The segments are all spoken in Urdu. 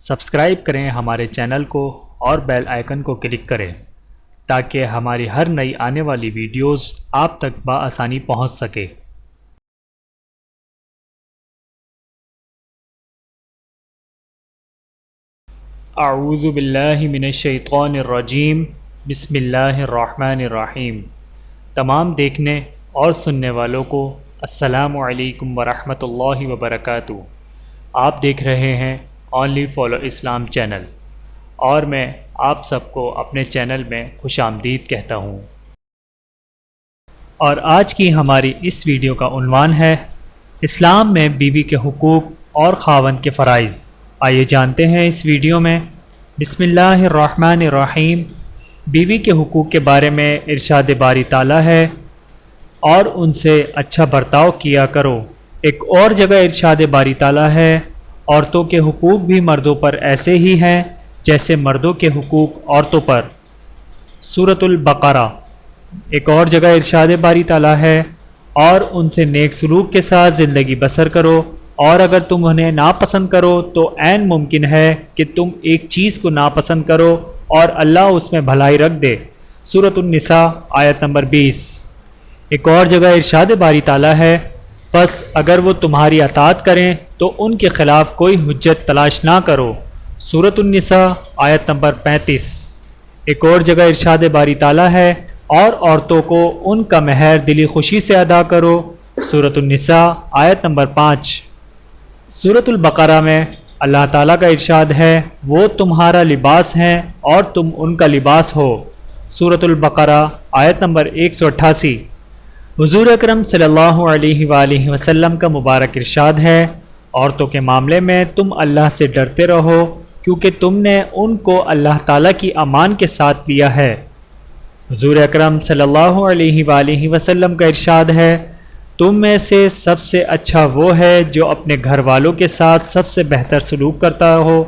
سبسکرائب کریں ہمارے چینل کو اور بیل آئیکن کو کلک کریں تاکہ ہماری ہر نئی آنے والی ویڈیوز آپ تک بآسانی پہنچ سکے۔ اعوذ باللہ من الشیطان الرجیم، بسم اللہ الرحمن الرحیم۔ تمام دیکھنے اور سننے والوں کو السلام علیکم ورحمۃ اللہ وبرکاتہ۔ آپ دیکھ رہے ہیں اونلی فالو اسلام چینل، اور میں آپ سب کو اپنے چینل میں خوش آمدید کہتا ہوں۔ اور آج کی ہماری اس ویڈیو کا عنوان ہے اسلام میں بیوی کے حقوق اور خاوند کے فرائض۔ آئیے جانتے ہیں اس ویڈیو میں۔ بسم اللہ الرحمن الرحیم۔ بیوی کے حقوق کے بارے میں ارشاد باری تعالیٰ ہے، اور ان سے اچھا برتاؤ کیا کرو۔ ایک اور جگہ ارشاد باری تعالیٰ ہے، عورتوں کے حقوق بھی مردوں پر ایسے ہی ہیں جیسے مردوں کے حقوق عورتوں پر۔ سورۃ البقرہ۔ ایک اور جگہ ارشاد باری تعالیٰ ہے، اور ان سے نیک سلوک کے ساتھ زندگی بسر کرو، اور اگر تم انہیں ناپسند کرو تو عین ممکن ہے کہ تم ایک چیز کو ناپسند کرو اور اللہ اس میں بھلائی رکھ دے۔ سورۃ النساء آیت نمبر 20۔ ایک اور جگہ ارشاد باری تعالیٰ ہے، پس اگر وہ تمہاری اطاعت کریں تو ان کے خلاف کوئی حجت تلاش نہ کرو۔ سورۃ النساء آیت نمبر 35۔ ایک اور جگہ ارشاد باری تعالیٰ ہے، اور عورتوں کو ان کا مہر دلی خوشی سے ادا کرو۔ سورۃ النساء آیت نمبر 5۔ سورۃ البقرہ میں اللہ تعالیٰ کا ارشاد ہے، وہ تمہارا لباس ہیں اور تم ان کا لباس ہو۔ سورۃ البقرہ آیت نمبر 188۔ حضور اکرم صلی اللہ علیہ وآلہ وسلم کا مبارک ارشاد ہے، عورتوں کے معاملے میں تم اللہ سے ڈرتے رہو، کیونکہ تم نے ان کو اللہ تعالیٰ کی امان کے ساتھ لیا ہے۔ حضور اکرم صلی اللہ علیہ وآلہ وسلم کا ارشاد ہے، تم میں سے سب سے اچھا وہ ہے جو اپنے گھر والوں کے ساتھ سب سے بہتر سلوک کرتا ہو۔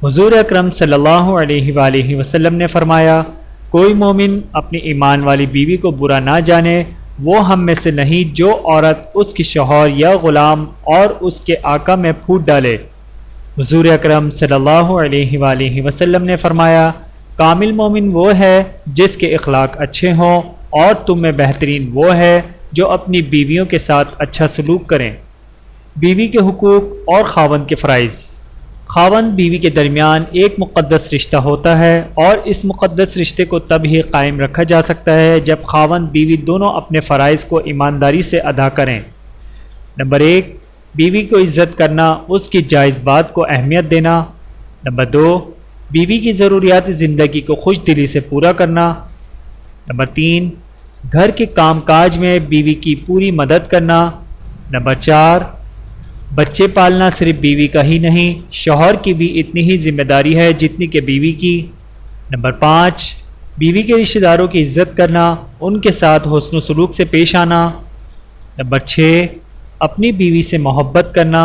حضور اکرم صلی اللہ علیہ وآلہ وسلم نے فرمایا، کوئی مومن اپنی ایمان والی بیوی کو برا نہ جانے، وہ ہم میں سے نہیں جو عورت اس کی شوہر یا غلام اور اس کے آقا میں پھوٹ ڈالے۔ حضور اکرم صلی اللہ علیہ وآلہ وسلم نے فرمایا، کامل مومن وہ ہے جس کے اخلاق اچھے ہوں، اور تم میں بہترین وہ ہے جو اپنی بیویوں کے ساتھ اچھا سلوک کریں۔ بیوی کے حقوق اور خاوند کے فرائض۔ خاوند بیوی کے درمیان ایک مقدس رشتہ ہوتا ہے، اور اس مقدس رشتے کو تب ہی قائم رکھا جا سکتا ہے جب خاوند بیوی دونوں اپنے فرائض کو ایمانداری سے ادا کریں۔ نمبر 1، بیوی کو عزت کرنا، اس کی جائز بات کو اہمیت دینا۔ نمبر 2، بیوی کی ضروریات زندگی کو خوش دلی سے پورا کرنا۔ نمبر 3، گھر کے کام کاج میں بیوی کی پوری مدد کرنا۔ نمبر 4، بچے پالنا صرف بیوی کا ہی نہیں، شوہر کی بھی اتنی ہی ذمہ داری ہے جتنی کہ بیوی کی۔ نمبر 5، بیوی کے رشتہ داروں کی عزت کرنا، ان کے ساتھ حسن و سلوک سے پیش آنا۔ نمبر 6، اپنی بیوی سے محبت کرنا۔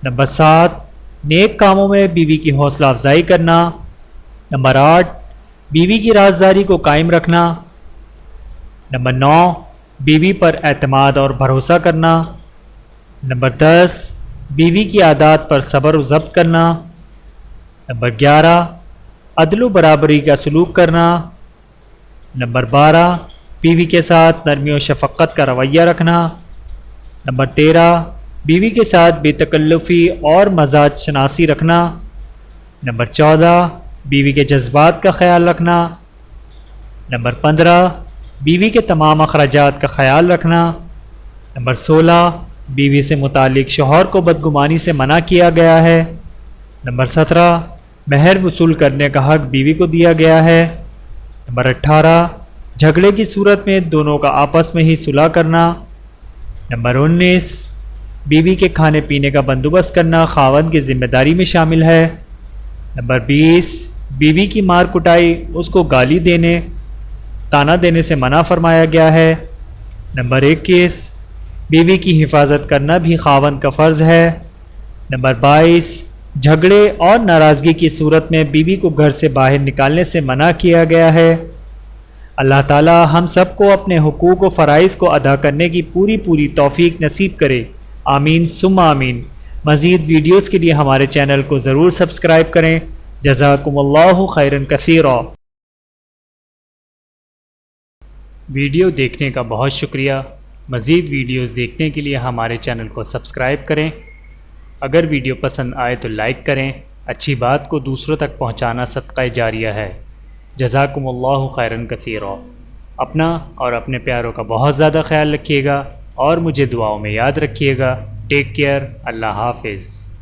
نمبر 7، نیک کاموں میں بیوی کی حوصلہ افزائی کرنا۔ نمبر 8، بیوی کی رازداری کو قائم رکھنا۔ نمبر 9، بیوی پر اعتماد اور بھروسہ کرنا۔ نمبر 10، بیوی کی عادات پر صبر و ضبط کرنا۔ نمبر 11، عدل و برابری کا سلوک کرنا۔ نمبر 12، بیوی کے ساتھ نرمی و شفقت کا رویہ رکھنا۔ نمبر 13، بیوی کے ساتھ بے تکلفی اور مزاج شناسی رکھنا۔ نمبر 14، بیوی کے جذبات کا خیال رکھنا۔ نمبر 15، بیوی کے تمام اخراجات کا خیال رکھنا۔ نمبر 16، بیوی سے متعلق شوہر کو بدگمانی سے منع کیا گیا ہے۔ نمبر 17، مہر وصول کرنے کا حق بیوی کو دیا گیا ہے۔ نمبر 18، جھگڑے کی صورت میں دونوں کا آپس میں ہی صلح کرنا۔ نمبر 19، بیوی کے کھانے پینے کا بندوبست کرنا خاوند کی ذمہ داری میں شامل ہے۔ نمبر 20، بیوی کی مار کٹائی، اس کو گالی دینے، طعنہ دینے سے منع فرمایا گیا ہے۔ نمبر 21، بیوی کی حفاظت کرنا بھی خاوند کا فرض ہے۔ نمبر 22، جھگڑے اور ناراضگی کی صورت میں بیوی کو گھر سے باہر نکالنے سے منع کیا گیا ہے۔ اللہ تعالی ہم سب کو اپنے حقوق و فرائض کو ادا کرنے کی پوری توفیق نصیب کرے، آمین ثم آمین۔ مزید ویڈیوز کے لیے ہمارے چینل کو ضرور سبسکرائب کریں۔ جزاکم اللہ خیرا کثیرا۔ ویڈیو دیکھنے کا بہت شکریہ۔ مزید ویڈیوز دیکھنے کے لیے ہمارے چینل کو سبسکرائب کریں۔ اگر ویڈیو پسند آئے تو لائک کریں۔ اچھی بات کو دوسروں تک پہنچانا صدقہ جاریہ ہے۔ جزاکم اللہ خیرا کثیرا۔ اپنا اور اپنے پیاروں کا بہت زیادہ خیال رکھیے گا اور مجھے دعاؤں میں یاد رکھیے گا۔ Take care. اللہ حافظ۔